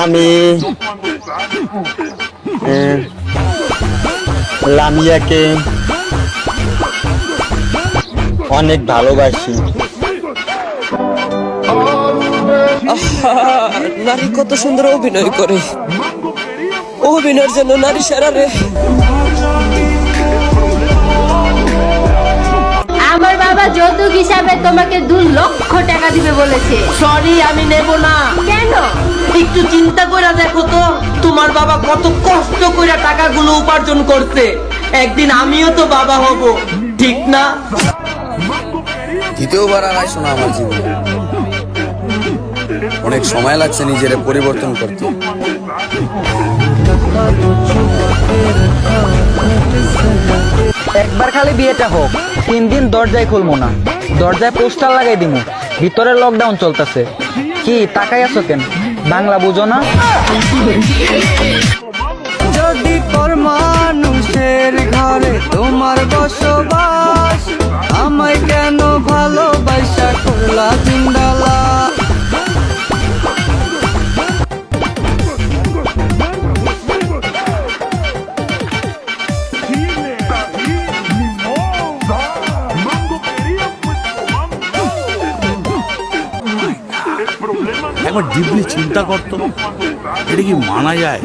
আমি লামিয়াকে অনেক ভালোবাসি। নারী কত সুন্দর অভিনয় করে, অভিনয়ের জন্য নারী সেরা রে। আমার বাবা যৌতুক হিসাবে তোমাকে 2,00,000 টাকা দিবে বলেছে। সরি, আমি নেব না। কেন? একটু চিন্তা করে দেখো তো, তোমার বাবা কত কষ্ট করে টাকাগুলো উপার্জন করছে। একদিন আমিও তো বাবা হব, ঠিক না? দ্বিতীয়বার আর আইসো না আমার জীবনে। অনেক সময় লাগছে নিজের পরিবর্তন করতে। একবার খালি বিয়েটা হোক, 3 দিন দরজায় খুলবো না, দরজায় পোস্টার লাগাই দিমু, ভিতরে লকডাউন চলতেছে। কি তাকাই আছো কেন? বাংলা বুঝো না? যদি পর মানুষের ঘরে তোমার বসবাস, আমায় কেন ভালোবাসা করলা জিন্দালা? একবার ডিপলি চিন্তা করতো, এটা কি মানা যায়?